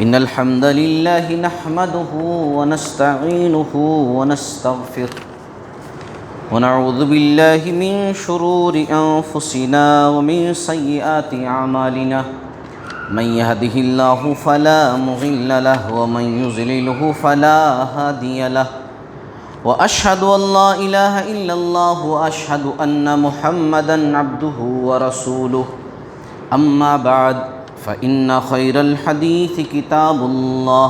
إن الحمد لله نحمده ونستعينه ونستغفره ونعوذ بالله من شرور أنفسنا ومن سيئات أعمالنا من يهده الله فلا مضل له ومن يضلله فلا هادي له وأشهد أن لا إله إلا الله وأشهد أن محمدًا عبده ورسوله أما بعد فإن خير الحديث كتاب الله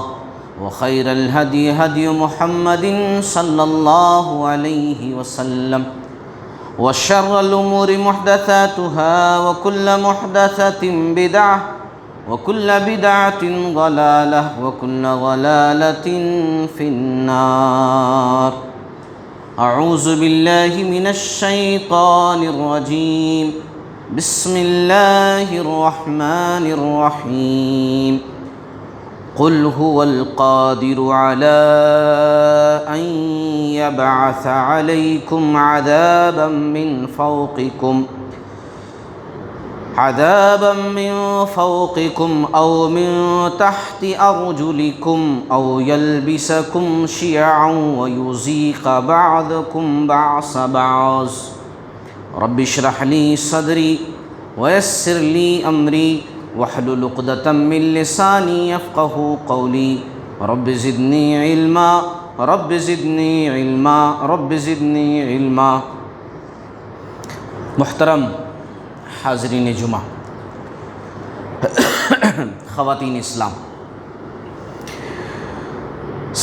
وخير الهدي هدي محمد صلى الله عليه وسلم وشر الأمور محدثاتها وكل محدثة بدعة وكل بدعة ضلالة وكل ضلالة في النار أعوذ بالله من الشيطان الرجيم بسم الله الرحمن الرحيم قل هو القادر على أن يبعث عليكم عذابا من فوقكم أو من تحت أرجلكم أو يلبسكم شيعا ويذيق بعضكم بعض بعض رب اشرح لي صدري ويسر لي أمري واحلل عقدة من لساني يفقهوا قولي رب زدني علما رب زدني علما رب زدني علما۔ محترم حاضرین جمعہ، خواتین اسلام،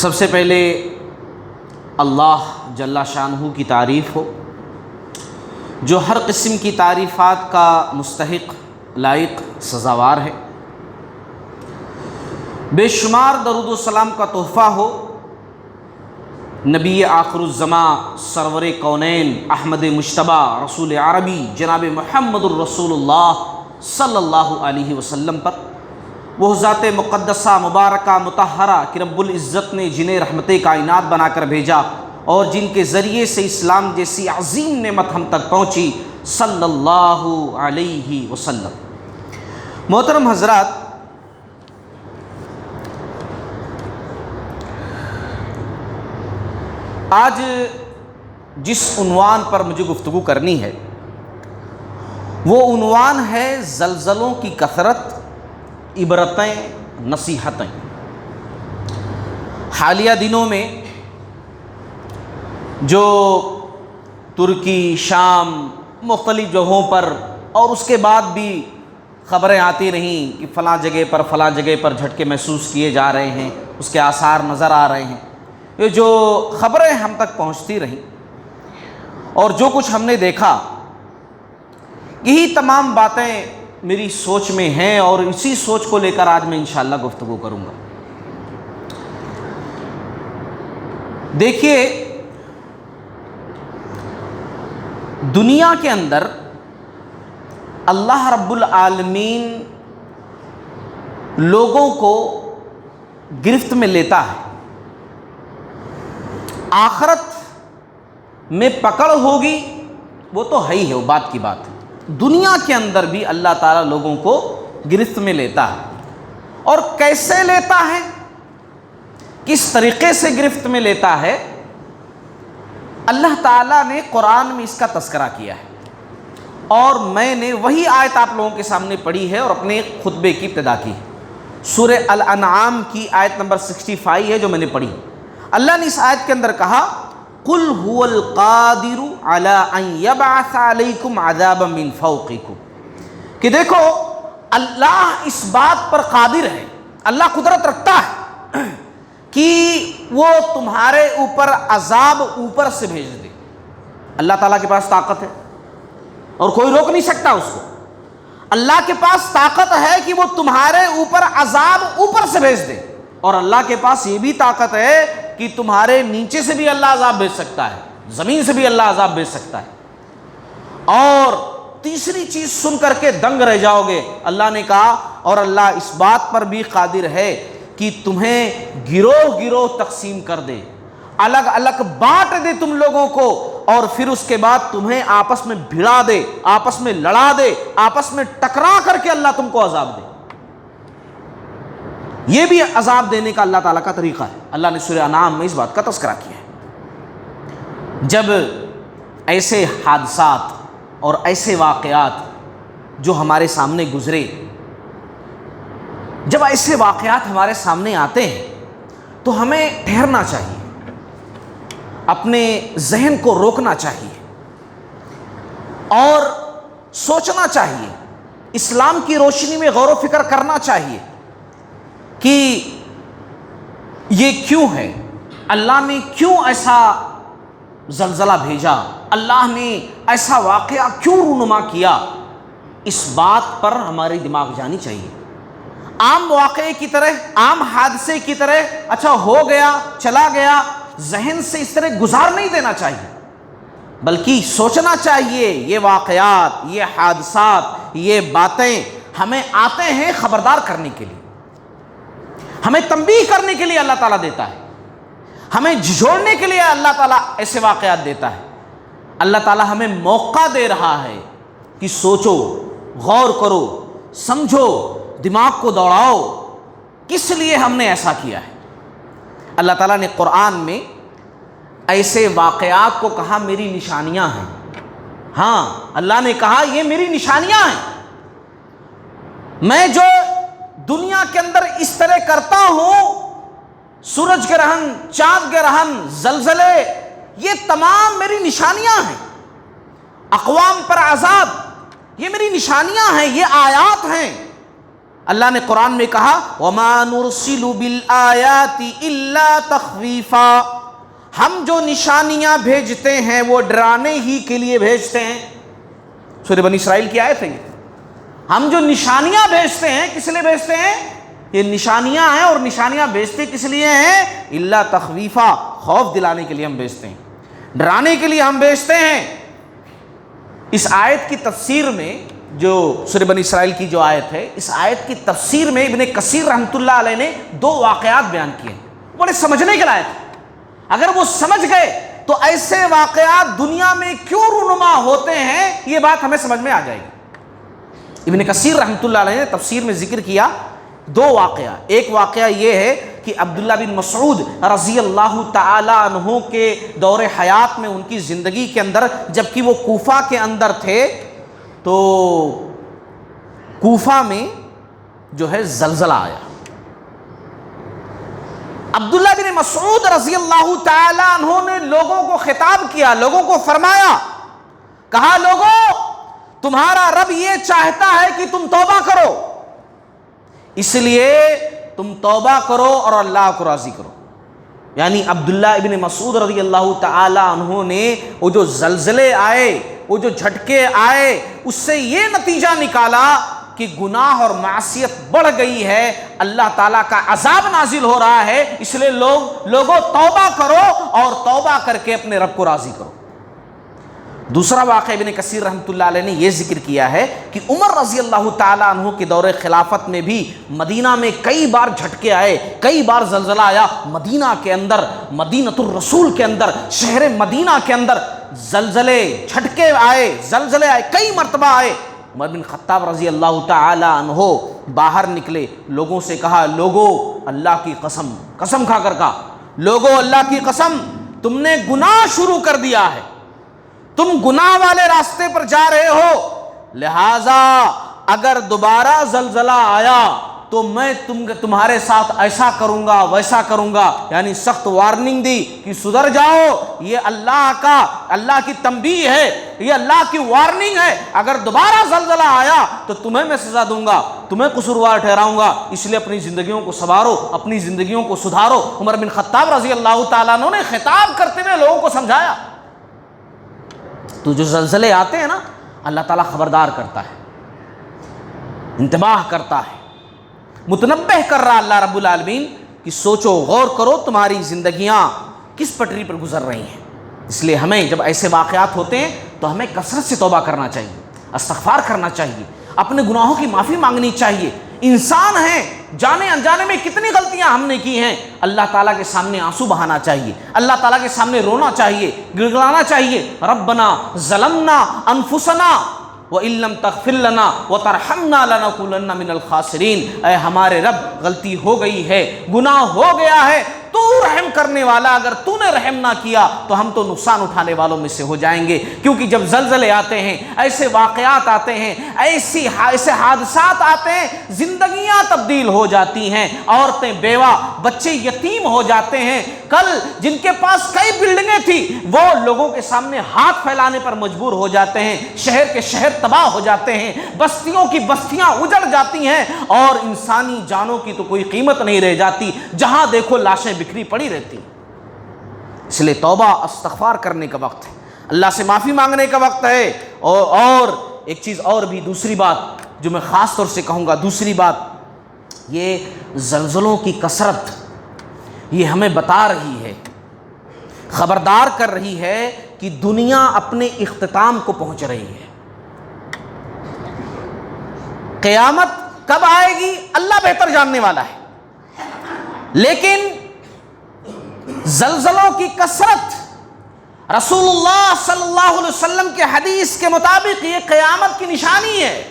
سب سے پہلے اللہ جل شانہ کی تعریف ہو جو ہر قسم کی تعریفات کا مستحق، لائق، سزاوار ہے۔ بے شمار درود و سلام کا تحفہ ہو نبی آخر الزماں، سرور کونین، احمد مجتبیٰ، رسول عربی جناب محمد الرسول اللہ صلی اللہ علیہ وسلم پر، وہ ذات مقدسہ مبارکہ مطہرہ کہ رب العزت نے جنہیں رحمت کائنات بنا کر بھیجا اور جن کے ذریعے سے اسلام جیسی عظیم نعمت ہم تک پہنچی، صلی اللہ علیہ وسلم۔ محترم حضرات، آج جس عنوان پر مجھے گفتگو کرنی ہے وہ عنوان ہے زلزلوں کی کثرت، عبرتیں، نصیحتیں۔ حالیہ دنوں میں جو ترکی، شام، مختلف جگہوں پر اور اس کے بعد بھی خبریں آتی رہیں کہ فلاں جگہ پر جھٹکے محسوس کیے جا رہے ہیں، اس کے آثار نظر آ رہے ہیں، یہ جو خبریں ہم تک پہنچتی رہیں اور جو کچھ ہم نے دیکھا، یہی تمام باتیں میری سوچ میں ہیں اور اسی سوچ کو لے کر آج میں انشاءاللہ گفتگو کروں گا۔ دیکھیے، دنیا کے اندر اللہ رب العالمین لوگوں کو گرفت میں لیتا ہے۔ آخرت میں پکڑ ہوگی وہ تو ہے ہی ہے، وہ بات کی بات ہے۔ دنیا کے اندر بھی اللہ تعالیٰ لوگوں کو گرفت میں لیتا ہے، اور کیسے لیتا ہے، کس طریقے سے گرفت میں لیتا ہے، اللہ تعالیٰ نے قرآن میں اس کا تذکرہ کیا ہے، اور میں نے وہی آیت آپ لوگوں کے سامنے پڑھی ہے اور اپنے خطبے کی ابتدا کی ہے۔ سورہ الانعام کی آیت نمبر 65 ہے جو میں نے پڑھی۔ اللہ نے اس آیت کے اندر کہا قُلْ هُوَ الْقَادِرُ عَلَىٰ أَن يَبْعَثَ عَلَيْكُمْ عَذَابًا مِّن فَوْقِكُمْ، کہ دیکھو اللہ اس بات پر قادر ہے، اللہ قدرت رکھتا ہے کہ وہ تمہارے اوپر عذاب اوپر سے بھیج دے۔ اللہ تعالیٰ کے پاس طاقت ہے اور کوئی روک نہیں سکتا اس کو۔ اللہ کے پاس طاقت ہے کہ وہ تمہارے اوپر عذاب اوپر سے بھیج دے، اور اللہ کے پاس یہ بھی طاقت ہے کہ تمہارے نیچے سے بھی اللہ عذاب بھیج سکتا ہے، زمین سے بھی اللہ عذاب بھیج سکتا ہے۔ اور تیسری چیز سن کر کے دنگ رہ جاؤ گے، اللہ نے کہا اور اللہ اس بات پر بھی قادر ہے کہ تمہیں گروہ گروہ تقسیم کر دے، الگ الگ بانٹ دے تم لوگوں کو، اور پھر اس کے بعد تمہیں آپس میں بھڑا دے، آپس میں لڑا دے، آپس میں ٹکرا کر کے اللہ تم کو عذاب دے۔ یہ بھی عذاب دینے کا اللہ تعالیٰ کا طریقہ ہے۔ اللہ نے سورہ انعام میں اس بات کا تذکرہ کیا ہے۔ جب ایسے حادثات اور ایسے واقعات جو ہمارے سامنے گزرے، جب ایسے واقعات ہمارے سامنے آتے ہیں تو ہمیں ٹھہرنا چاہیے، اپنے ذہن کو روکنا چاہیے اور سوچنا چاہیے، اسلام کی روشنی میں غور و فکر کرنا چاہیے کہ یہ کیوں ہے، اللہ نے کیوں ایسا زلزلہ بھیجا، اللہ نے ایسا واقعہ کیوں رونما کیا۔ اس بات پر ہماری دماغ جانی چاہیے۔ عام واقعے کی طرح، عام حادثے کی طرح اچھا ہو گیا چلا گیا، ذہن سے اس طرح گزار نہیں دینا چاہیے، بلکہ سوچنا چاہیے یہ واقعات، یہ حادثات، یہ باتیں ہمیں آتے ہیں خبردار کرنے کے لیے، ہمیں تنبیہ کرنے کے لیے اللہ تعالیٰ دیتا ہے، ہمیں جھنجھوڑنے کے لیے اللہ تعالیٰ ایسے واقعات دیتا ہے۔ اللہ تعالیٰ ہمیں موقع دے رہا ہے کہ سوچو، غور کرو، سمجھو، دماغ کو دوڑاؤ، کس لیے ہم نے ایسا کیا ہے۔ اللہ تعالیٰ نے قرآن میں ایسے واقعات کو کہا میری نشانیاں ہیں۔ ہاں، اللہ نے کہا یہ میری نشانیاں ہیں، میں جو دنیا کے اندر اس طرح کرتا ہوں، سورج گرہن، چاند گرہن، زلزلے، یہ تمام میری نشانیاں ہیں۔ اقوام پر عذاب، یہ میری نشانیاں ہیں، یہ آیات ہیں۔ اللہ نے قرآن میں کہا وَمَا نُرْسِلُ بِالْآيَاتِ إِلَّا تَخْوِيفًا، ہم جو نشانیاں بھیجتے ہیں وہ ڈرانے ہی کے لیے بھیجتے ہیں۔ سورہ بنی اسرائیل کی آیت ہے یہ۔ ہم جو نشانیاں بھیجتے ہیں کس لیے بھیجتے ہیں؟ یہ نشانیاں ہیں، اور نشانیاں بھیجتے کس لیے ہیں؟ الا تخویفا، خوف دلانے کے لیے ہم بھیجتے ہیں، ڈرانے کے لیے ہم بھیجتے ہیں۔ اس آیت کی تفسیر میں، جو سورہ بنی اسرائیل کی جو آیت ہے، اس آیت کی تفسیر میں ابن کثیر رحمۃ اللہ علیہ نے 2 واقعات بیان کیے ہیں، بڑے سمجھنے کے لائق ہیں۔ اگر وہ سمجھ گئے تو ایسے واقعات دنیا میں کیوں رونما ہوتے ہیں، یہ بات ہمیں سمجھ میں آ جائے گی۔ ابن کثیر رحمۃ اللہ علیہ نے تفسیر میں ذکر کیا 2 واقعہ۔ ایک واقعہ یہ ہے کہ عبداللہ بن مسعود رضی اللہ تعالی عنہ کے دور حیات میں، ان کی زندگی کے اندر، جبکہ وہ کوفہ کے اندر تھے، تو کوفہ میں جو ہے زلزلہ آیا۔ عبداللہ بن مسعود رضی اللہ تعالی عنہ نے لوگوں کو خطاب کیا، لوگوں کو فرمایا، کہا لوگوں، تمہارا رب یہ چاہتا ہے کہ تم توبہ کرو، اس لیے تم توبہ کرو اور اللہ کو راضی کرو۔ یعنی عبداللہ ابن مسعود رضی اللہ تعالی عنہ نے وہ جو زلزلے آئے، وہ جو جھٹکے آئے، اس سے یہ نتیجہ نکالا کہ گناہ اور معصیت بڑھ گئی ہے، اللہ تعالیٰ کا عذاب نازل ہو رہا ہے، اس لیے لوگوں توبہ کرو اور توبہ کر کے اپنے رب کو راضی کرو۔ دوسرا واقعہ ابن کثیر رحمۃ اللہ علیہ نے یہ ذکر کیا ہے کہ عمر رضی اللہ تعالیٰ عنہ کے دور خلافت میں بھی مدینہ میں کئی بار جھٹکے آئے، کئی بار زلزلہ آیا۔ مدینہ کے اندر، مدینۃ الرسول کے اندر، شہر مدینہ کے اندر زلزلے، جھٹکے آئے، زلزلے آئے، کئی مرتبہ آئے۔ عمر بن خطاب رضی اللہ تعالی عنہ باہر نکلے، لوگوں سے کہا، لوگو اللہ کی قسم، قسم کھا کر کہا، لوگو اللہ کی قسم، تم نے گناہ شروع کر دیا ہے، تم گناہ والے راستے پر جا رہے ہو، لہذا اگر دوبارہ زلزلہ آیا تو میں تمہارے ساتھ ایسا کروں گا، ویسا کروں گا۔ یعنی سخت وارننگ دی کہ سدھر جاؤ، یہ اللہ کی تنبیہ ہے، یہ اللہ کی وارننگ ہے، اگر دوبارہ زلزلہ آیا تو تمہیں میں سزا دوں گا، تمہیں قصوروار ٹھہراؤں گا، اس لیے اپنی زندگیوں کو سنوارو، اپنی زندگیوں کو سدھارو۔ عمر بن خطاب رضی اللہ تعالیٰ عنہ نے خطاب کرتے ہوئے لوگوں کو سمجھایا۔ تو جو زلزلے آتے ہیں نا، اللہ تعالیٰ خبردار کرتا ہے، انتباہ کرتا ہے، متنبہ کر رہا اللہ رب العالمین کہ سوچو، غور کرو، تمہاری زندگیاں کس پٹری پر گزر رہی ہیں۔ اس لیے ہمیں جب ایسے واقعات ہوتے ہیں تو ہمیں کثرت سے توبہ کرنا چاہیے، استغفار کرنا چاہیے، اپنے گناہوں کی معافی مانگنی چاہیے۔ انسان ہیں، جانے انجانے میں کتنی غلطیاں ہم نے کی ہیں، اللہ تعالیٰ کے سامنے آنسو بہانا چاہیے، اللہ تعالیٰ کے سامنے رونا چاہیے، گڑگڑانا چاہیے، ربنا ظلمنا انفسنا، وَإِن لَّمْ تَغْفِرْ لَنَا وَتَرْحَمْنَا لَنَكُونَنَّ مِنَ الْخَاسِرِينَ، اے ہمارے رب غلطی ہو گئی ہے، گناہ ہو گیا ہے، تو رحم کرنے والا، اگر تو نے رحم نہ کیا تو ہم تو نقصان اٹھانے والوں میں سے ہو جائیں گے۔ کیونکہ جب زلزلے آتے ہیں، ایسے واقعات آتے ہیں، ایسے حادثات آتے ہیں، زندگیاں تبدیل ہو جاتی ہیں، عورتیں بیوہ، بچے یتیم ہو جاتے ہیں۔ کل جن کے پاس کئی بلڈنگیں تھیں وہ لوگوں کے سامنے ہاتھ پھیلانے پر مجبور ہو جاتے ہیں، شہر کے شہر تباہ ہو جاتے ہیں، بستیوں کی بستیاں اجڑ جاتی ہیں، اور انسانی جانوں کی تو کوئی قیمت نہیں رہ جاتی، جہاں دیکھو لاشیں بکھری پڑی رہتی۔ اس لیے توبہ استغفار کرنے کا وقت ہے، اللہ سے معافی مانگنے کا وقت ہے۔ اور ایک چیز اور بھی، دوسری بات جو میں خاص طور سے کہوں گا، دوسری بات یہ زلزلوں کی کثرت، یہ ہمیں بتا رہی ہے، خبردار کر رہی ہے کہ دنیا اپنے اختتام کو پہنچ رہی ہے۔ قیامت کب آئے گی اللہ بہتر جاننے والا ہے، لیکن زلزلوں کی کثرت رسول اللہ صلی اللہ علیہ وسلم کے حدیث کے مطابق یہ قیامت کی نشانی ہے۔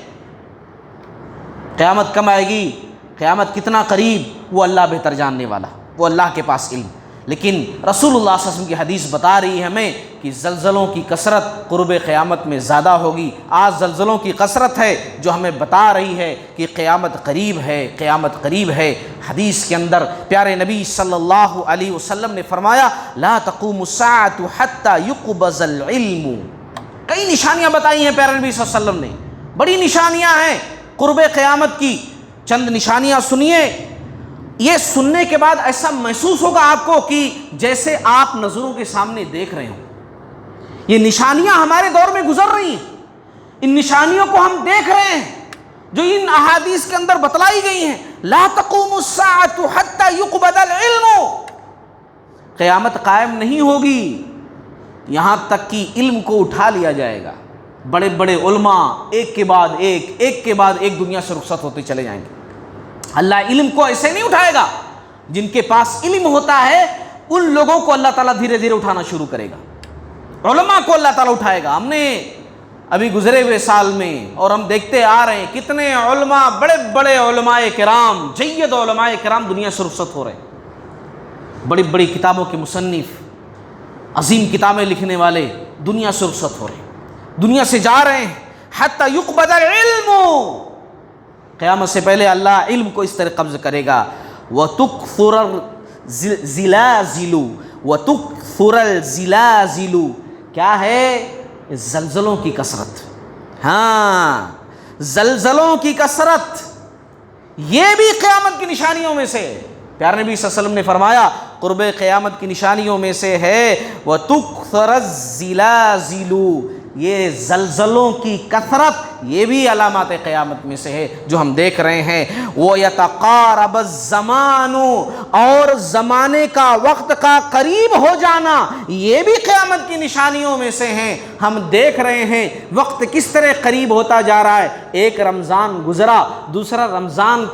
قیامت کب آئے گی، قیامت کتنا قریب، وہ اللہ بہتر جاننے والا، وہ اللہ کے پاس علم، لیکن رسول اللہ صلی اللہ علیہ وسلم کی حدیث بتا رہی ہے ہمیں کہ زلزلوں کی کثرت قرب قیامت میں زیادہ ہوگی۔ آج زلزلوں کی کثرت ہے جو ہمیں بتا رہی ہے کہ قیامت قریب ہے، قیامت قریب ہے۔ حدیث کے اندر پیارے نبی صلی اللہ علیہ وسلم نے فرمایا لا تقوم الساعۃ حتی یقبض العلم، کئی نشانیاں بتائی ہیں پیارے نبی صلی اللہ علیہ وسلم نے، بڑی نشانیاں ہیں قرب قیامت کی۔ چند نشانیاں سنیے، یہ سننے کے بعد ایسا محسوس ہوگا آپ کو کہ جیسے آپ نظروں کے سامنے دیکھ رہے ہوں۔ یہ نشانیاں ہمارے دور میں گزر رہی ہیں، ان نشانیوں کو ہم دیکھ رہے ہیں جو ان احادیث کے اندر بتلائی گئی ہیں۔ لا تقوم الساعۃ حتی یقبض العلم، قیامت قائم نہیں ہوگی یہاں تک کہ علم کو اٹھا لیا جائے گا۔ بڑے بڑے علماء ایک کے بعد ایک دنیا سے رخصت ہوتے چلے جائیں گے۔ اللہ علم کو ایسے نہیں اٹھائے گا، جن کے پاس علم ہوتا ہے ان لوگوں کو اللہ تعالیٰ دھیرے دھیرے اٹھانا شروع کرے گا، علماء کو اللہ تعالیٰ اٹھائے گا۔ ہم نے ابھی گزرے ہوئے سال میں اور ہم دیکھتے آ رہے ہیں کتنے علماء، بڑے بڑے علماء کرام، جید علماء کرام دنیا سے رخصت ہو رہے ہیں، بڑی بڑی کتابوں کے مصنف، عظیم کتابیں لکھنے والے دنیا سے رخصت ہو رہے ہیں، دنیا سے جا رہے ہیں۔ حتی یقبض العلم، قیامت سے پہلے اللہ علم کو اس طرح قبض کرے گا۔ وَتُكْثُرَ الزِّلَازِلُ، وَتُكْثُرَ الزِّلَازِلُ، کیا ہے؟ زلزلوں کی کثرت۔ ہاں، زلزلوں کی کثرت یہ بھی قیامت کی نشانیوں میں سے ہے۔ پیارے نبی صلی اللہ علیہ وسلم نے فرمایا قرب قیامت کی نشانیوں میں سے ہے وَتُكْثُرَ الزِّلَازِلُ، یہ زلزلوں کی کثرت یہ بھی علامات قیامت میں سے ہے جو ہم دیکھ رہے ہیں۔ وَيَتَقَارَبَ الزَّمَانُ، اور زمانے کا، وقت کا قریب ہو جانا یہ بھی قیامت کی نشانیوں میں سے ہیں۔ ہم دیکھ رہے ہیں وقت کس طرح قریب ہوتا جا رہا ہے، ایک رمضان گزرا، دوسرا رمضان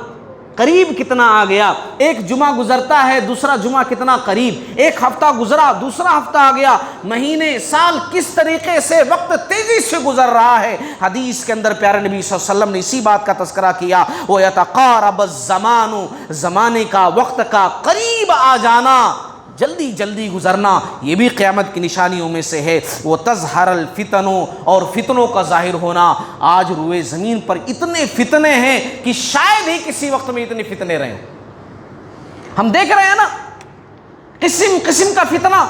قریب کتنا آ گیا، ایک جمعہ گزرتا ہے دوسرا جمعہ کتنا قریب، ایک ہفتہ گزرا دوسرا ہفتہ آ گیا، مہینے، سال، کس طریقے سے وقت تیزی سے گزر رہا ہے۔ حدیث کے اندر پیارے نبی صلی اللہ علیہ وسلم نے اسی بات کا تذکرہ کیا، وَيَتَقَارَبَ الزَّمَانُ، زمانے کا، وقت کا قریب آ جانا، جلدی جلدی گزرنا یہ بھی قیامت کی نشانیوں میں سے ہے۔ وہ تظہر الفتن، اور فتنوں کا ظاہر ہونا۔ آج روئے زمین پر اتنے فتنے ہیں کہ شاید ہی کسی وقت میں اتنے فتنے رہے ہیں۔ ہم دیکھ رہے ہیں نا قسم قسم کا فتنہ،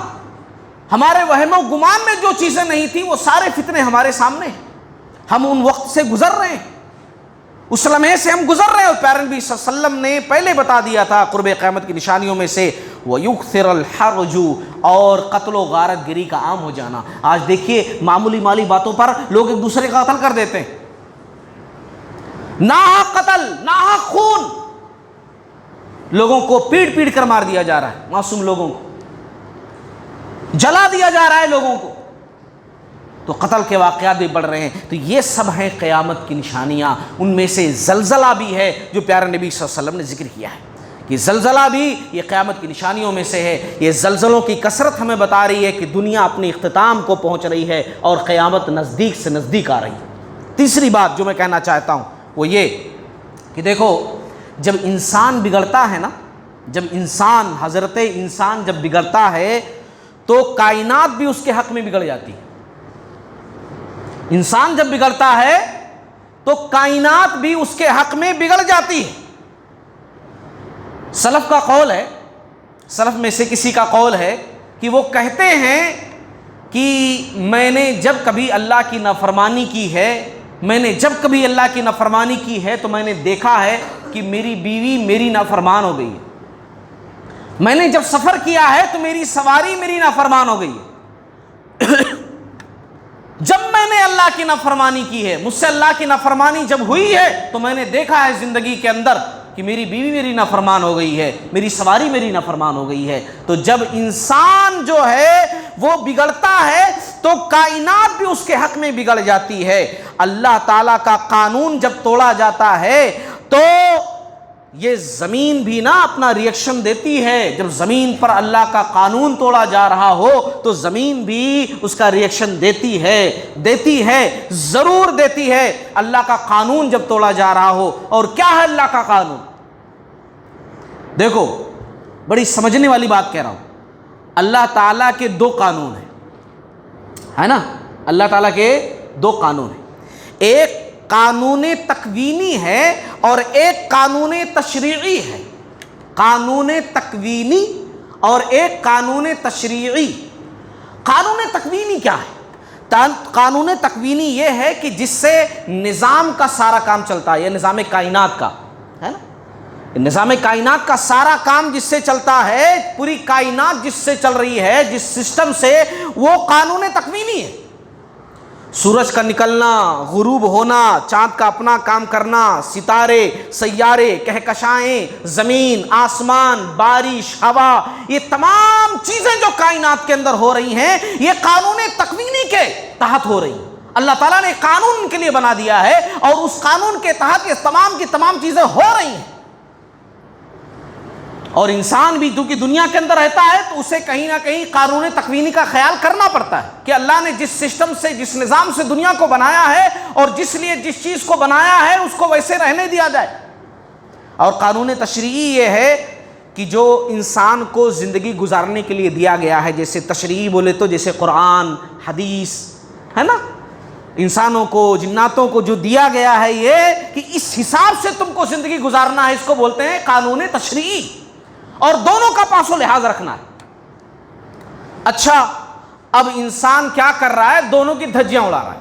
ہمارے وہم و گمان میں جو چیزیں نہیں تھیں وہ سارے فتنے ہمارے سامنے ہیں، ہم ان وقت سے گزر رہے ہیں، اس لمحے سے ہم گزر رہے ہیں۔ اور پیارے نبی صلی اللہ علیہ وسلم نے پہلے بتا دیا تھا قرب قیامت کی نشانیوں میں سے وَيُكْثِرَ الْحَرْجُ، اور قتل و غارت گری کا عام ہو جانا۔ آج دیکھیے معمولی مالی باتوں پر لوگ ایک دوسرے کا قتل کر دیتے ہیں، ناحق قتل، ناحق خون، لوگوں کو پیٹ پیٹ کر مار دیا جا رہا ہے، معصوم لوگوں کو جلا دیا جا رہا ہے، لوگوں کو تو قتل کے واقعات بھی بڑھ رہے ہیں۔ تو یہ سب ہیں قیامت کی نشانیاں، ان میں سے زلزلہ بھی ہے جو پیارے نبی صلی اللہ علیہ وسلم نے ذکر کیا ہے کہ زلزلہ بھی یہ قیامت کی نشانیوں میں سے ہے۔ یہ زلزلوں کی کثرت ہمیں بتا رہی ہے کہ دنیا اپنے اختتام کو پہنچ رہی ہے اور قیامت نزدیک سے نزدیک آ رہی ہے، تیسری بات جو میں کہنا چاہتا ہوں وہ یہ کہ دیکھو، جب انسان بگڑتا ہے نا، جب انسان، حضرت انسان جب بگڑتا ہے تو کائنات بھی اس کے حق میں بگڑ جاتی ہے۔ انسان جب بگڑتا ہے تو کائنات بھی اس کے حق میں بگڑ جاتی ہے۔ سلف کا قول ہے، سلف میں سے کسی کا قول ہے کہ وہ کہتے ہیں کہ میں نے جب کبھی اللہ کی نافرمانی کی ہے، میں نے جب کبھی اللہ کی نافرمانی کی ہے تو میں نے دیکھا ہے کہ میری بیوی میری نافرمان ہو گئی ہے، میں نے جب سفر کیا ہے تو میری سواری میری نافرمان ہو گئی ہے، جب میں نے اللہ کی نافرمانی کی ہے، مجھ سے اللہ کی نافرمانی جب ہوئی ہے تو میں نے دیکھا ہے زندگی کے اندر کہ میری بیوی میری نافرمان ہو گئی ہے، میری سواری میری نافرمان ہو گئی ہے۔ تو جب انسان جو ہے وہ بگڑتا ہے تو کائنات بھی اس کے حق میں بگڑ جاتی ہے۔ اللہ تعالیٰ کا قانون جب توڑا جاتا ہے تو یہ زمین بھی نا اپنا ری ایکشن دیتی ہے۔ جب زمین پر اللہ کا قانون توڑا جا رہا ہو تو زمین بھی اس کا ری ایکشن دیتی ہے، ضرور دیتی ہے۔ اللہ کا قانون جب توڑا جا رہا ہو، اور کیا ہے اللہ کا قانون؟ دیکھو، بڑی سمجھنے والی بات کہہ رہا ہوں۔ اللہ تعالیٰ کے دو قانون ہیں، ہے نا؟ اللہ تعالیٰ کے دو قانون ہیں، ایک قانون تکوینی ہے اور ایک قانون تشریعی ہے۔ قانون تکوینی اور ایک قانون تشریعی۔ قانون تکوینی کیا ہے؟ قانون تکوینی یہ ہے کہ جس سے نظام کا سارا کام چلتا ہے، یہ نظام کائنات کا ہے نا، نظام کائنات کا سارا کام جس سے چلتا ہے، پوری کائنات جس سے چل رہی ہے، جس سسٹم سے، وہ قانون تکوینی ہے۔ سورج کا نکلنا، غروب ہونا، چاند کا اپنا کام کرنا، ستارے، سیارے، کہکشائیں، زمین، آسمان، بارش، ہوا، یہ تمام چیزیں جو کائنات کے اندر ہو رہی ہیں یہ قانون تکوینی کے تحت ہو رہی ہیں۔ اللہ تعالیٰ نے قانون ان کے لیے بنا دیا ہے اور اس قانون کے تحت یہ تمام کی تمام چیزیں ہو رہی ہیں۔ اور انسان بھی کیونکہ دنیا کے اندر رہتا ہے تو اسے کہیں نہ کہیں قانون تکوینی کا خیال کرنا پڑتا ہے کہ اللہ نے جس سسٹم سے، جس نظام سے دنیا کو بنایا ہے اور جس لیے جس چیز کو بنایا ہے اس کو ویسے رہنے دیا جائے۔ اور قانون تشریعی یہ ہے کہ جو انسان کو زندگی گزارنے کے لیے دیا گیا ہے، جیسے تشریعی بولے تو جیسے قرآن، حدیث، ہے نا، انسانوں کو، جناتوں کو جو دیا گیا ہے یہ کہ اس حساب سے تم کو زندگی گزارنا ہے، اس کو بولتے ہیں قانون تشریعی، اور دونوں کا پاس و لحاظ رکھنا ہے۔ اچھا، اب انسان کیا کر رہا ہے؟ دونوں کی دھجیاں اڑا رہا ہے۔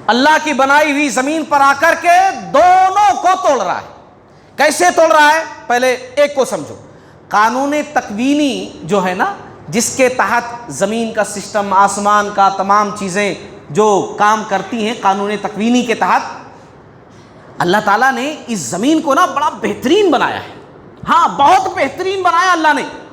اللہ کی بنائی ہوئی زمین پر آ کر کے دونوں کو توڑ رہا ہے۔ کیسے توڑ رہا ہے؟ پہلے ایک کو سمجھو۔ قانون تکوینی جو ہے نا، جس کے تحت زمین کا سسٹم، آسمان کا تمام چیزیں جو کام کرتی ہیں، قانون تکوینی کے تحت اللہ تعالیٰ نے اس زمین کو نا بڑا بہترین بنایا ہے۔ ہاں، بہت بہترین بنایا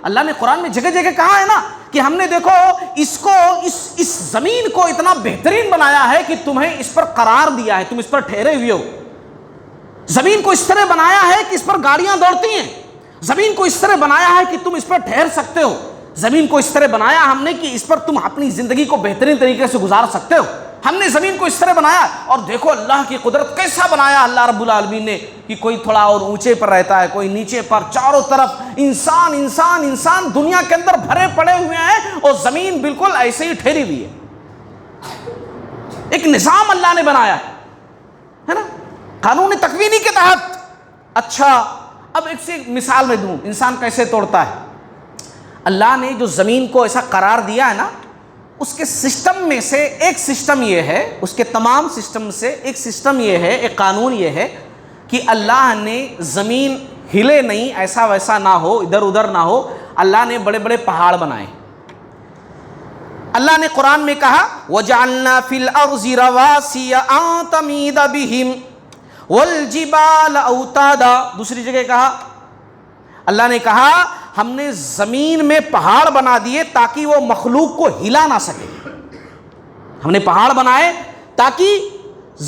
اللہ نے قرآن میں جگہ جگہ کہا ہے نا کہ ہم نے دیکھو اس زمین کو اتنا بہترین بنایا ہے کہ تمہیں اس پر قرار دیا ہے، تم اس پر ٹھہرے ہوئے ہو۔ زمین کو اس طرح بنایا ہے کہ اس پر گاڑیاں دوڑتی ہیں، زمین کو اس طرح بنایا ہے کہ تم اس پر ٹھہر سکتے ہو، زمین کو اس طرح بنایا ہم نے کہ اس پر تم اپنی زندگی کو بہترین طریقے سے گزار سکتے ہو۔ ہم نے زمین کو اس طرح بنایا، اور دیکھو اللہ کی قدرت کیسا بنایا اللہ رب العالمین نے کہ کوئی تھوڑا اور اونچے پر رہتا ہے، کوئی نیچے پر، چاروں طرف انسان انسان انسان دنیا کے اندر بھرے پڑے ہوئے ہیں، اور زمین بالکل ایسے ہی ٹھہری ہوئی ہے۔ ایک نظام اللہ نے بنایا ہے نا، قانون تکوینی کے تحت۔ اچھا، اب ایک سے مثال میں دوں، انسان کیسے توڑتا ہے۔ اللہ نے جو زمین کو ایسا قرار دیا ہے نا، اس کے سسٹم میں سے ایک سسٹم یہ ہے، اس کے تمام سسٹم سے ایک سسٹم یہ ہے، ایک قانون یہ ہے کہ اللہ نے زمین ہلے نہیں، ایسا ویسا نہ ہو، ادھر ادھر نہ ہو۔ اللہ نے بڑے بڑے پہاڑ بنائے۔ اللہ نے قرآن میں کہا وَجَعَلْنَا فِي الْأَرْضِ رَوَاسِيَ أَن تَمِيدَ بِهِمْ وَالْجِبَالَ أَوْتَادًا۔ دوسری جگہ کہا، اللہ نے کہا ہم نے زمین میں پہاڑ بنا دیے تاکہ وہ مخلوق کو ہلا نہ سکے۔ ہم نے پہاڑ بنائے تاکہ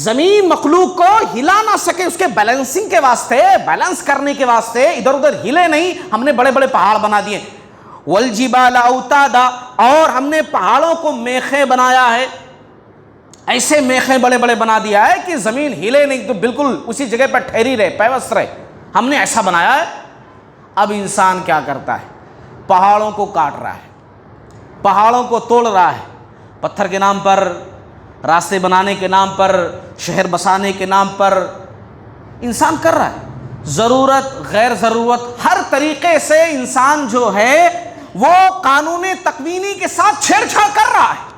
زمین مخلوق کو ہلا نہ سکے، اس کے بیلنسنگ کے واسطے، بیلنس کرنے کے واسطے، ادھر ادھر ہلے نہیں، ہم نے بڑے بڑے پہاڑ بنا دیے۔ والجبال اوتادا، اور ہم نے پہاڑوں کو میخیں بنایا ہے۔ ایسے میخیں بڑے بڑے بنا دیا ہے کہ زمین ہلے نہیں تو بالکل اسی جگہ پر ٹھہری رہے، پیوست رہے، ہم نے ایسا بنایا ہے۔ اب انسان کیا کرتا ہے؟ پہاڑوں کو کاٹ رہا ہے، پہاڑوں کو توڑ رہا ہے، پتھر کے نام پر، راستے بنانے کے نام پر، شہر بسانے کے نام پر انسان کر رہا ہے۔ ضرورت غیر ضرورت ہر طریقے سے انسان جو ہے وہ قانون تکوینی کے ساتھ چھیڑ چھاڑ کر رہا ہے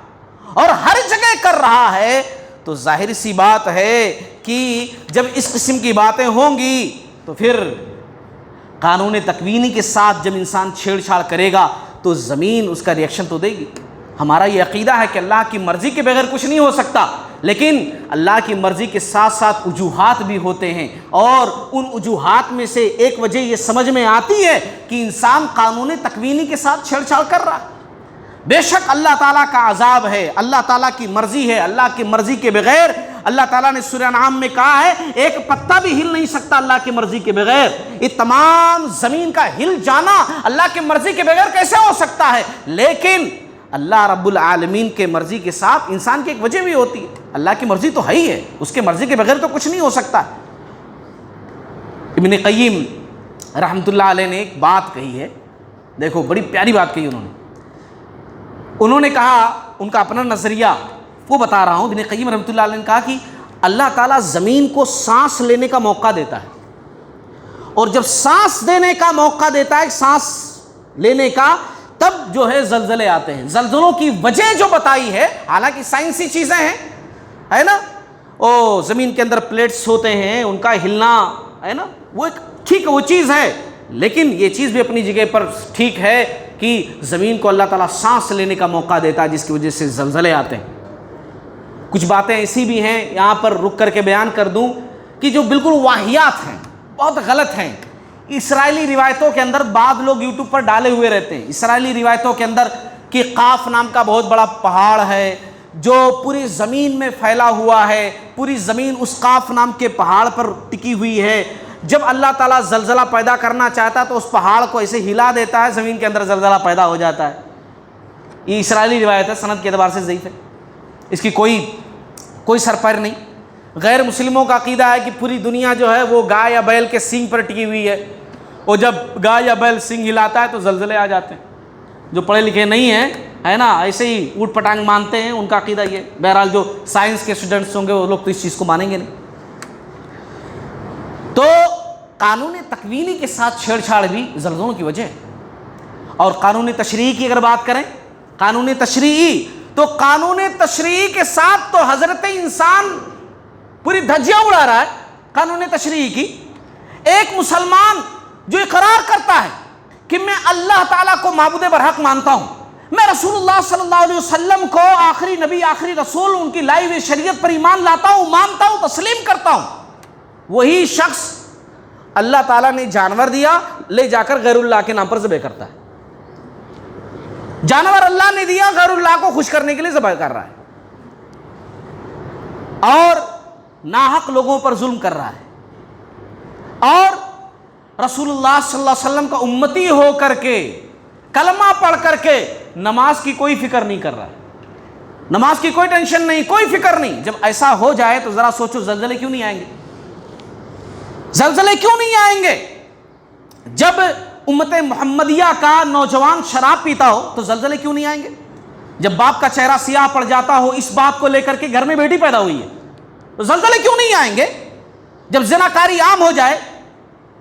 اور ہر جگہ کر رہا ہے۔ تو ظاہر سی بات ہے کہ جب اس قسم کی باتیں ہوں گی تو پھر قانون تکوینی کے ساتھ جب انسان چھیڑ چھاڑ کرے گا تو زمین اس کا ریئیکشن تو دے گی۔ ہمارا یہ عقیدہ ہے کہ اللہ کی مرضی کے بغیر کچھ نہیں ہو سکتا، لیکن اللہ کی مرضی کے ساتھ ساتھ وجوہات بھی ہوتے ہیں، اور ان وجوہات میں سے ایک وجہ یہ سمجھ میں آتی ہے کہ انسان قانون تکوینی کے ساتھ چھیڑ چھاڑ کر رہا ہے۔ بے شک اللہ تعالیٰ کا عذاب ہے، اللہ تعالیٰ کی مرضی ہے، اللہ کی مرضی کے بغیر اللہ تعالیٰ نے سورہ انعام میں کہا ہے ایک پتا بھی ہل نہیں سکتا اللہ کی مرضی کے بغیر۔ یہ تمام زمین کا ہل جانا اللہ کی مرضی کے بغیر کیسے ہو سکتا ہے؟ لیکن اللہ رب العالمین کے مرضی کے ساتھ انسان کی ایک وجہ بھی ہوتی ہے۔ اللہ کی مرضی تو ہے ہی ہے، اس کے مرضی کے بغیر تو کچھ نہیں ہو سکتا۔ ابن قیم رحمۃ اللہ علیہ نے ایک بات کہی ہے، دیکھو بڑی پیاری بات کہی انہوں نے کہا، ان کا اپنا نظریہ وہ بتا رہا ہوں۔ ابن قیم رحمۃ اللہ علیہ نے کہا کہ اللہ تعالیٰ زمین کو سانس لینے کا موقع دیتا ہے، اور جب سانس دینے کا موقع دیتا ہے، سانس لینے کا، تب جو ہے زلزلے آتے ہیں۔ زلزلوں کی وجہ جو بتائی ہے، حالانکہ سائنسی چیزیں ہیں، ہے نا، او زمین کے اندر پلیٹس ہوتے ہیں، ان کا ہلنا ہے نا، وہ ایک ٹھیک ہے، وہ چیز ہے، لیکن یہ چیز بھی اپنی جگہ پر ٹھیک ہے کہ زمین کو اللہ تعالیٰ سانس لینے کا موقع دیتا ہے، جس کی وجہ سے زلزلے آتے ہیں۔ کچھ باتیں ایسی بھی ہیں یہاں پر رک کر کے بیان کر دوں کہ جو بالکل واہیات ہیں، بہت غلط ہیں۔ اسرائیلی روایتوں کے اندر بعض لوگ یوٹیوب پر ڈالے ہوئے رہتے ہیں، اسرائیلی روایتوں کے اندر کہ قاف نام کا بہت بڑا پہاڑ ہے جو پوری زمین میں پھیلا ہوا ہے، پوری زمین اس قاف نام کے پہاڑ پر ٹکی ہوئی ہے۔ جب اللہ تعالیٰ زلزلہ پیدا کرنا چاہتا ہے تو اس پہاڑ کو ایسے ہلا دیتا ہے، زمین کے اندر زلزلہ پیدا ہو جاتا ہے۔ یہ اسرائیلی روایت ہے، سند کے اعتبار سے ضعیف ہے، اس کی کوئی سر پیر نہیں۔ غیر مسلموں کا عقیدہ ہے کہ پوری دنیا جو ہے وہ گائے یا بیل کے سینگ پر ٹکی ہوئی ہے، اور جب گائے یا بیل سینگ ہلاتا ہے تو زلزلے آ جاتے ہیں۔ جو پڑھے لکھے نہیں ہیں، ہے نا، ایسے ہی اوٹ پٹانگ مانتے ہیں، ان کا عقیدہ یہ۔ بہرحال جو سائنس کے اسٹوڈنٹس ہوں گے وہ لوگ تو اس چیز کو مانیں گے نہیں۔ تو قانون تکوینی کے ساتھ چھیڑ چھاڑ بھی زلزلوں کی وجہ ہے۔ اور قانون تشریعی کی اگر بات کریں، قانون تشریعی، تو قانون تشریعی کے ساتھ تو حضرت انسان پوری دھجیاں اڑا رہا ہے قانون تشریعی کی۔ ایک مسلمان جو اقرار کرتا ہے کہ میں اللہ تعالیٰ کو معبود برحق مانتا ہوں، میں رسول اللہ صلی اللہ علیہ وسلم کو آخری نبی، آخری رسول، ان کی لائی ہوئی شریعت پر ایمان لاتا ہوں، مانتا ہوں، تسلیم کرتا ہوں، وہی شخص اللہ تعالیٰ نے جانور دیا، لے جا کر غیر اللہ کے نام پر ذبح کرتا ہے۔ جانور اللہ نے دیا، غیر اللہ کو خوش کرنے کے لیے ذبح کر رہا ہے، اور ناحق لوگوں پر ظلم کر رہا ہے، اور رسول اللہ صلی اللہ علیہ وسلم کا امتی ہو کر کے، کلمہ پڑھ کر کے نماز کی کوئی فکر نہیں کر رہا ہے، نماز کی کوئی ٹینشن نہیں، کوئی فکر نہیں۔ جب ایسا ہو جائے تو ذرا سوچو زلزلے کیوں نہیں آئیں گے؟ زلزلے کیوں نہیں آئیں گے؟ جب امت محمدیہ کا نوجوان شراب پیتا ہو تو زلزلے کیوں نہیں آئیں گے؟ جب باپ کا چہرہ سیاہ پڑ جاتا ہو اس بات کو لے کر کے گھر میں بیٹی پیدا ہوئی ہے تو زلزلے کیوں نہیں آئیں گے؟ جب زناکاری عام ہو جائے،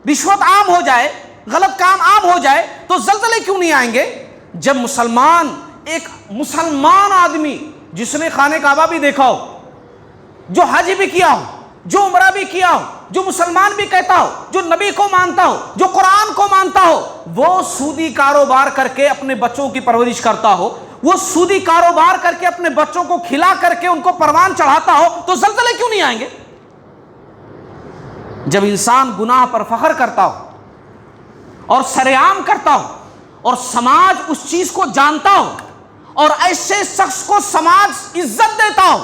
رشوت عام ہو جائے، غلط کام عام ہو جائے تو زلزلے کیوں نہیں آئیں گے؟ جب ایک مسلمان آدمی جس نے خانہ کعبہ بھی دیکھا ہو، جو حج بھی کیا ہو، جو عمرہ بھی کیا ہو، جو مسلمان بھی کہتا ہو، جو نبی کو مانتا ہو، جو قرآن کو مانتا ہو، وہ سودی کاروبار کر کے اپنے بچوں کی پرورش کرتا ہو، وہ سودی کاروبار کر کے اپنے بچوں کو کھلا کر کے ان کو پروان چڑھاتا ہو تو زلزلے کیوں نہیں آئیں گے؟ جب انسان گناہ پر فخر کرتا ہو اور سرعام کرتا ہو اور سماج اس چیز کو جانتا ہو اور ایسے شخص کو سماج عزت دیتا ہو،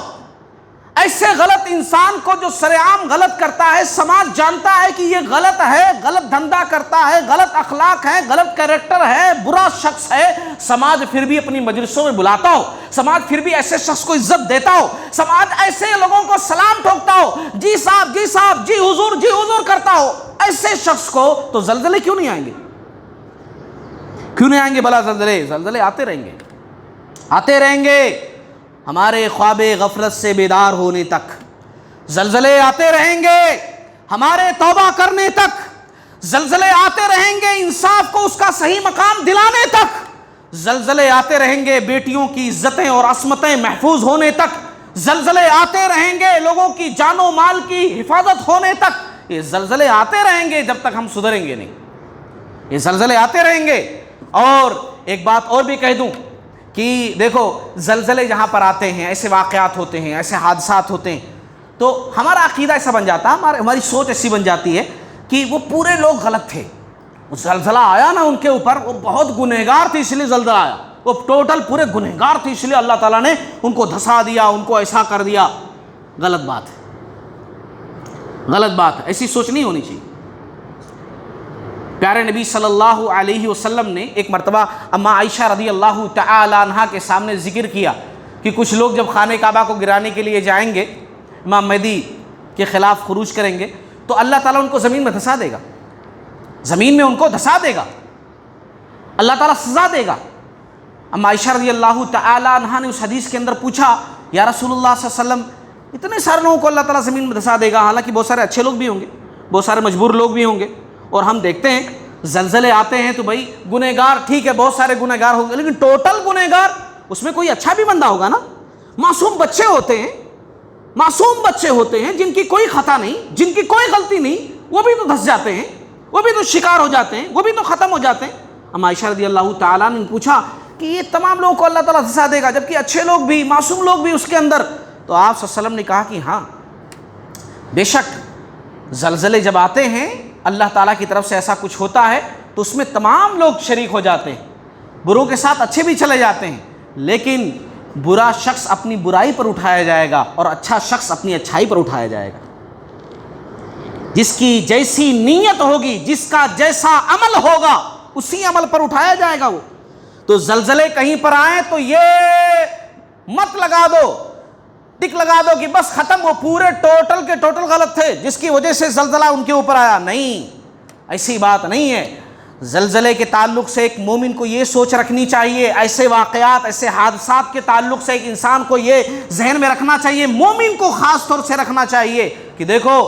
ایسے غلط انسان کو جو سر عام غلط کرتا ہے، سماج جانتا ہے کہ یہ غلط ہے، غلط دھندا کرتا ہے، غلط اخلاق ہے، غلط کریکٹر ہے، برا شخص ہے، سماج پھر بھی اپنی مجلسوں میں بلاتا ہو، سماج پھر بھی ایسے شخص کو عزت دیتا ہو، سماج ایسے لوگوں کو سلام ٹھوکتا ہو، جی صاحب جی صاحب، جی حضور کرتا ہو، ایسے شخص کو تو زلزلے کیوں نہیں آئیں گے؟ کیوں نہیں آئیں گے بلا زلزلے آتے رہیں گے ہمارے خواب غفلت سے بیدار ہونے تک، زلزلے آتے رہیں گے ہمارے توبہ کرنے تک، زلزلے آتے رہیں گے انصاف کو اس کا صحیح مقام دلانے تک، زلزلے آتے رہیں گے بیٹیوں کی عزتیں اور عصمتیں محفوظ ہونے تک، زلزلے آتے رہیں گے لوگوں کی جان و مال کی حفاظت ہونے تک، یہ زلزلے آتے رہیں گے جب تک ہم سدھریں گے نہیں، یہ زلزلے آتے رہیں گے۔ اور ایک بات اور بھی کہہ دوں کہ دیکھو زلزلے جہاں پر آتے ہیں، ایسے واقعات ہوتے ہیں، ایسے حادثات ہوتے ہیں، تو ہمارا عقیدہ ایسا بن جاتا ہے، ہماری سوچ ایسی بن جاتی ہے کہ وہ پورے لوگ غلط تھے، وہ زلزلہ آیا نا ان کے اوپر، وہ بہت گنہگار تھے اس لیے زلزلہ آیا، وہ ٹوٹل پورے گنہگار تھے اس لیے اللہ تعالیٰ نے ان کو دھسا دیا، ان کو ایسا کر دیا۔ غلط بات ہے، غلط بات ہے، ایسی سوچ نہیں ہونی چاہیے۔ پیارے نبی صلی اللہ علیہ وسلم نے ایک مرتبہ اما عائشہ رضی اللہ تعالی عنہا کے سامنے ذکر کیا کہ کچھ لوگ جب خانہ کعبہ کو گرانے کے لیے جائیں گے، امام مہدی کے خلاف خروج کریں گے، تو اللہ تعالیٰ ان کو زمین میں دھسا دے گا، زمین میں ان کو دھسا دے گا، اللہ تعالیٰ سزا دے گا۔ اما عائشہ رضی اللہ تعالی عنہا نے اس حدیث کے اندر پوچھا، یا رسول اللہ صلی اللہ علیہ وسلم، اتنے سارے لوگوں کو اللہ تعالیٰ زمین میں دھسا دے گا، حالانکہ بہت سارے اچھے لوگ بھی ہوں گے، بہت سارے مجبور لوگ بھی ہوں گے، اور ہم دیکھتے ہیں زلزلے آتے ہیں تو بھائی گنہگار ٹھیک ہے، بہت سارے گنہگار ہوں گے، لیکن ٹوٹل گنہگار اس میں کوئی اچھا بھی بندہ ہوگا نا۔ معصوم بچے ہوتے ہیں، معصوم بچے ہوتے ہیں جن کی کوئی خطا نہیں، جن کی کوئی غلطی نہیں، وہ بھی تو دھس جاتے ہیں، وہ بھی تو شکار ہو جاتے ہیں، وہ بھی تو ختم ہو جاتے ہیں۔ اما عائشہ رضی اللہ تعالیٰ نے پوچھا کہ یہ تمام لوگوں کو اللہ تعالیٰ دھسا دے گا جبکہ اچھے لوگ بھی، معصوم لوگ بھی اس کے اندر؟ تو آپ صلی اللہ علیہ وسلم نے کہا کہ ہاں بے شک زلزلے جب آتے ہیں اللہ تعالیٰ کی طرف سے ایسا کچھ ہوتا ہے تو اس میں تمام لوگ شریک ہو جاتے ہیں، بروں کے ساتھ اچھے بھی چلے جاتے ہیں، لیکن برا شخص اپنی برائی پر اٹھایا جائے گا اور اچھا شخص اپنی اچھائی پر اٹھایا جائے گا۔ جس کی جیسی نیت ہوگی، جس کا جیسا عمل ہوگا، اسی عمل پر اٹھایا جائے گا وہ۔ تو زلزلے کہیں پر آئیں تو یہ مت لگا دو، ٹک لگا دو کہ بس ختم، وہ پورے ٹوٹل کے ٹوٹل غلط تھے جس کی وجہ سے زلزلہ ان کے اوپر آیا۔ نہیں، ایسی بات نہیں ہے۔ زلزلے کے تعلق سے ایک مومن کو یہ سوچ رکھنی چاہیے، ایسے واقعات، ایسے حادثات کے تعلق سے ایک انسان کو یہ ذہن میں رکھنا چاہیے، مومن کو خاص طور سے رکھنا چاہیے کہ دیکھو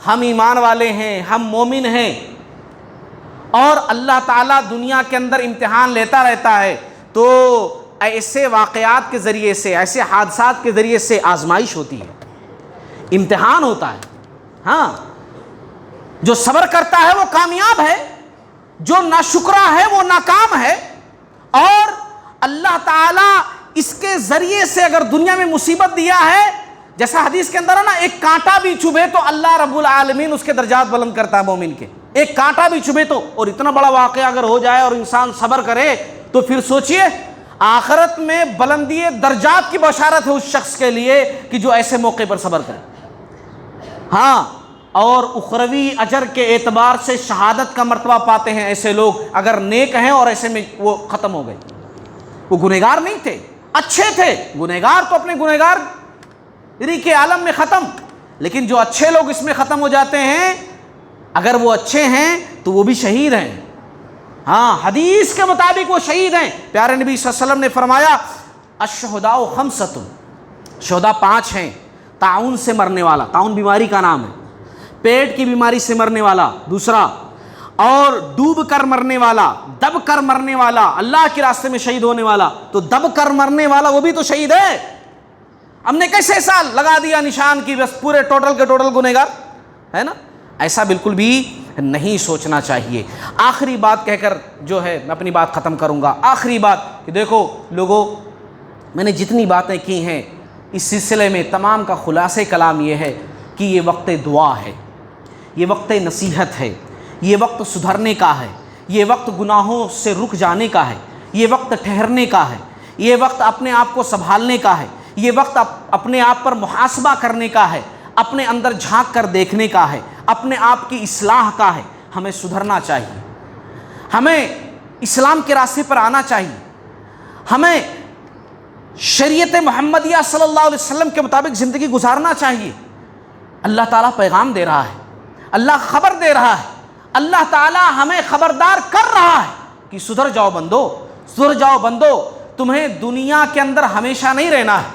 ہم ایمان والے ہیں، ہم مومن ہیں، اور اللہ تعالیٰ دنیا کے اندر امتحان لیتا رہتا ہے، تو ایسے واقعات کے ذریعے سے، ایسے حادثات کے ذریعے سے آزمائش ہوتی ہے، امتحان ہوتا ہے۔ ہاں، جو صبر کرتا ہے وہ کامیاب ہے، جو ناشکرا ہے وہ ناکام ہے، اور اللہ تعالیٰ اس کے ذریعے سے اگر دنیا میں مصیبت دیا ہے، جیسا حدیث کے اندر ہے نا، ایک کانٹا بھی چبھے تو اللہ رب العالمین اس کے درجات بلند کرتا ہے مومن کے، ایک کانٹا بھی چبھے تو، اور اتنا بڑا واقعہ اگر ہو جائے اور انسان صبر کرے تو پھر سوچئے آخرت میں بلندی درجات کی بشارت ہے اس شخص کے لیے کہ جو ایسے موقع پر صبر کرے۔ ہاں، اور اخروی اجر کے اعتبار سے شہادت کا مرتبہ پاتے ہیں ایسے لوگ اگر نیک ہیں، اور ایسے میں وہ ختم ہو گئے، وہ گنہگار نہیں تھے، اچھے تھے، گنہگار تو اپنے گنہگاری کے عالم میں ختم، لیکن جو اچھے لوگ اس میں ختم ہو جاتے ہیں، اگر وہ اچھے ہیں تو وہ بھی شہید ہیں۔ ہاں، حدیث کے مطابق وہ شہید ہیں۔ پیارے نبی صلی اللہ علیہ وسلم نے فرمایا الشہداء خمسۃ، شہداء 5 ہیں، طاعون سے مرنے والا، طاعون بیماری کا نام ہے، پیٹ کی بیماری سے مرنے والا دوسرا، اور ڈوب کر مرنے والا، دب کر مرنے والا، اللہ کے راستے میں شہید ہونے والا۔ تو دب کر مرنے والا وہ بھی تو شہید ہے، ہم نے کیسے سال لگا دیا نشان کی بس پورے ٹوٹل کے ٹوٹل گنہگار ہے نا؟ ایسا بالکل بھی نہیں سوچنا چاہیے۔ آخری بات کہہ کر جو ہے میں اپنی بات ختم کروں گا، آخری بات کہ دیکھو لوگوں، میں نے جتنی باتیں کی ہیں اس سلسلے میں تمام کا خلاصہ کلام یہ ہے کہ یہ وقت دعا ہے، یہ وقت نصیحت ہے، یہ وقت سدھرنے کا ہے، یہ وقت گناہوں سے رک جانے کا ہے، یہ وقت ٹھہرنے کا ہے، یہ وقت اپنے آپ کو سنبھالنے کا ہے، یہ وقت اپنے آپ پر محاسبہ کرنے کا ہے، اپنے اندر جھانک کر دیکھنے کا ہے، اپنے آپ کی اصلاح کا ہے۔ ہمیں سدھرنا چاہیے، ہمیں اسلام کے راستے پر آنا چاہیے، ہمیں شریعت محمدیہ صلی اللہ علیہ وسلم کے مطابق زندگی گزارنا چاہیے۔ اللہ تعالیٰ پیغام دے رہا ہے، اللہ خبر دے رہا ہے، اللہ تعالیٰ ہمیں خبردار کر رہا ہے کہ سدھر جاؤ بندو، سدھر جاؤ بندو۔ تمہیں دنیا کے اندر ہمیشہ نہیں رہنا ہے،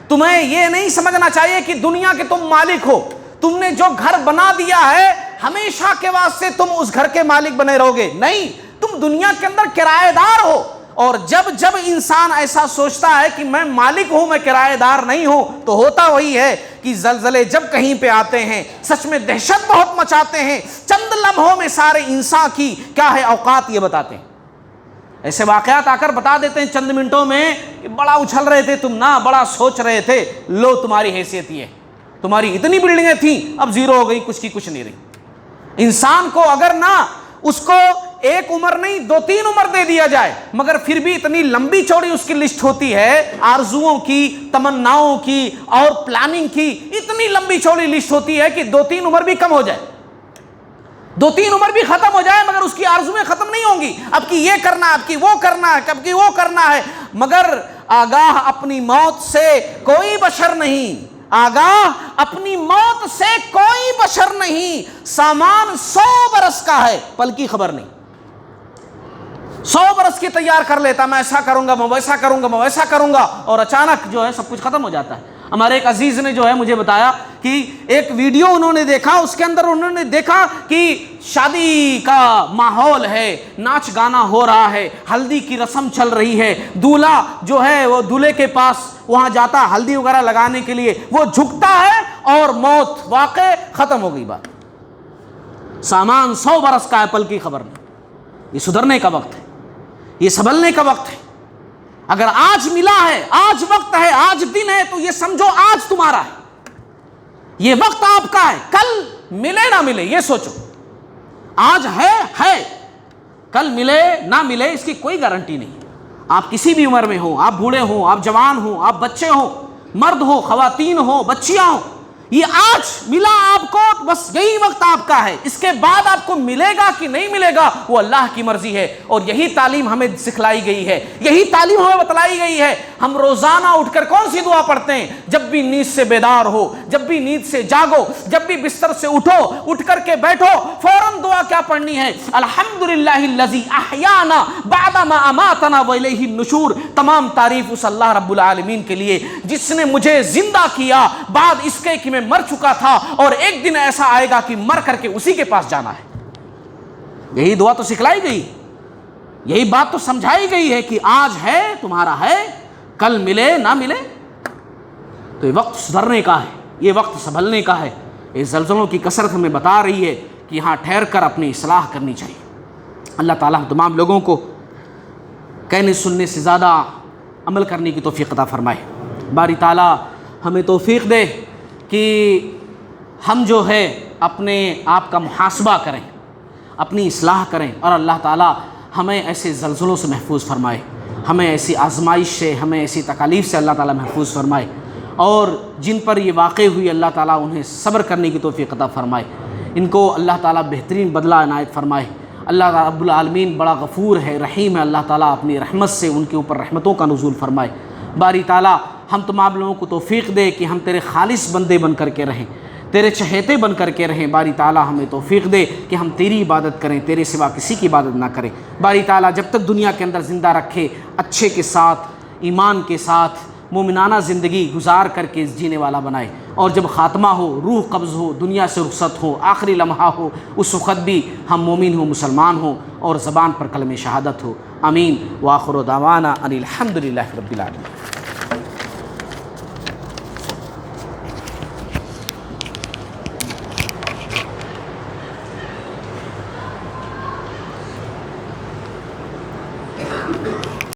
تمہیں یہ نہیں سمجھنا چاہیے کہ دنیا کے تم مالک ہو، تم نے جو گھر بنا دیا ہے ہمیشہ کے واسطے تم اس گھر کے مالک بنے رہو گے، نہیں، تم دنیا کے اندر کرایہ دار ہو۔ اور جب انسان ایسا سوچتا ہے کہ میں مالک ہوں، میں کرایہ دار نہیں ہوں، تو ہوتا وہی ہے کہ زلزلے جب کہیں پہ آتے ہیں سچ میں دہشت بہت مچاتے ہیں، چند لمحوں میں سارے انسان کی کیا ہے اوقات یہ بتاتے ہیں۔ ایسے واقعات آ کر بتا دیتے ہیں چند منٹوں میں کہ بڑا اچھل رہے تھے تم نا، بڑا سوچ رہے تھے، لو تمہاری حیثیت یہ ہے، تمہاری اتنی بلڈنگیں تھیں اب زیرو ہو گئی، کچھ کی کچھ نہیں رہی۔ انسان کو اگر نہ اس کو ایک عمر نہیں 2-3 عمر دے دیا جائے، مگر پھر بھی اتنی لمبی چوڑی اس کی لسٹ ہوتی ہے، آرزوؤں کی، تمناؤں کی اور پلاننگ کی اتنی لمبی چوڑی لسٹ ہوتی ہے کہ 2-3 عمر بھی کم ہو جائے، 2-3 عمر بھی ختم ہو جائے، مگر اس کی آرزویں ختم نہیں ہوں گی۔ اب کی یہ کرنا ہے، اب کی وہ کرنا ہے، اب کی وہ کرنا ہے، مگر آگاہ اپنی موت سے کوئی بشر نہیں، آگاہ اپنی موت سے کوئی بشر نہیں۔ سامان 100 برس کا ہے، پل کی خبر نہیں، 100 برس کی تیار کر لیتا، میں ایسا کروں گا، میں ویسا کروں گا، میں ویسا کروں گا، اور اچانک جو ہے سب کچھ ختم ہو جاتا ہے۔ ہمارے ایک عزیز نے جو ہے مجھے بتایا کہ ایک ویڈیو انہوں نے دیکھا، اس کے اندر انہوں نے دیکھا کہ شادی کا ماحول ہے، ناچ گانا ہو رہا ہے، ہلدی کی رسم چل رہی ہے، دولہا جو ہے وہ دولہے کے پاس وہاں جاتا ہلدی وغیرہ لگانے کے لیے، وہ جھکتا ہے اور موت واقع ختم ہو گئی بات۔ سامان 100 برس کا ہے، پل کی خبر نہیں۔ یہ سدھرنے کا وقت ہے، یہ سنبھلنے کا وقت ہے۔ اگر آج ملا ہے، آج وقت ہے، آج دن ہے، تو یہ سمجھو آج تمہارا ہے، یہ وقت آپ کا ہے۔ کل ملے نہ ملے یہ سوچو، آج ہے، کل ملے نہ ملے اس کی کوئی گارنٹی نہیں۔ آپ کسی بھی عمر میں ہوں، آپ بوڑھے ہوں، آپ جوان ہوں، آپ بچے ہوں، مرد ہو، خواتین ہو، بچیاں ہوں، یہ آج ملا آپ کو، بس یہی وقت آپ کا ہے۔ اس کے بعد آپ کو ملے گا کہ نہیں ملے گا وہ اللہ کی مرضی ہے، اور یہی تعلیم ہمیں سکھلائی گئی ہے، یہی تعلیم ہمیں بتلائی گئی ہے۔ ہم روزانہ اٹھ کر کون سی دعا پڑھتے ہیں؟ جب بھی نیند سے بیدار ہو، جب بھی نیند سے جاگو، جب بھی بستر سے اٹھو، اٹھ کر کے بیٹھو، فوراً دعا کیا پڑھنی ہے؟ الحمدللہ الذی احیانا بعد ما اماتنا والیہ النشور۔ تمام تعریف اس اللہ رب العالمین کے لیے جس نے مجھے زندہ کیا بعد اس کے کہ میں مر چکا تھا، اور ایک دن ایسا آئے گا کہ مر کر کے اسی کے پاس جانا ہے۔ یہی دعا تو سکھلائی گئی، یہی بات تو سمجھائی گئی ہے کہ آج ہے تمہارا ہے، کل ملے نہ ملے۔ تو یہ وقت سدھرنے کا ہے، یہ وقت سنبھلنے کا ہے۔ یہ زلزلوں کی کثرت ہمیں بتا رہی ہے کہ یہاں ٹھہر کر اپنی اصلاح کرنی چاہیے۔ اللہ تعالیٰ تمام لوگوں کو کہنے سننے سے زیادہ عمل کرنے کی توفیق عطا فرمائے۔ باری تعالیٰ ہمیں توفیق دے کہ ہم جو ہے اپنے آپ کا محاسبہ کریں، اپنی اصلاح کریں، اور اللہ تعالیٰ ہمیں ایسے زلزلوں سے محفوظ فرمائے، ہمیں ایسی آزمائش سے، ہمیں ایسی تکالیف سے اللہ تعالیٰ محفوظ فرمائے، اور جن پر یہ واقع ہوئی اللہ تعالیٰ انہیں صبر کرنے کی توفیق عطا فرمائے، ان کو اللہ تعالیٰ بہترین بدلہ عنایت فرمائے۔ اللہ رب العالمین بڑا غفور ہے، رحیم ہے، اللہ تعالیٰ اپنی رحمت سے ان کے اوپر رحمتوں کا نزول فرمائے۔ باری تعالیٰ ہم تمام لوگوں کو توفیق دے کہ ہم تیرے خالص بندے بن کر کے رہیں، تیرے چہیتے بن کر کے رہیں۔ باری تعالیٰ ہمیں توفیق دے کہ ہم تیری عبادت کریں، تیرے سوا کسی کی عبادت نہ کریں۔ باری تعالیٰ جب تک دنیا کے اندر زندہ رکھے، اچھے کے ساتھ، ایمان کے ساتھ، مومنانہ زندگی گزار کر کے جینے والا بنائے، اور جب خاتمہ ہو، روح قبض ہو، دنیا سے رخصت ہو، آخری لمحہ ہو، اس وقت بھی ہم مومن ہوں، مسلمان ہوں، اور زبان پر کلمہ شہادت ہو۔ آمین۔ وآخر دعوانا ان الحمدللہ رب العالمین۔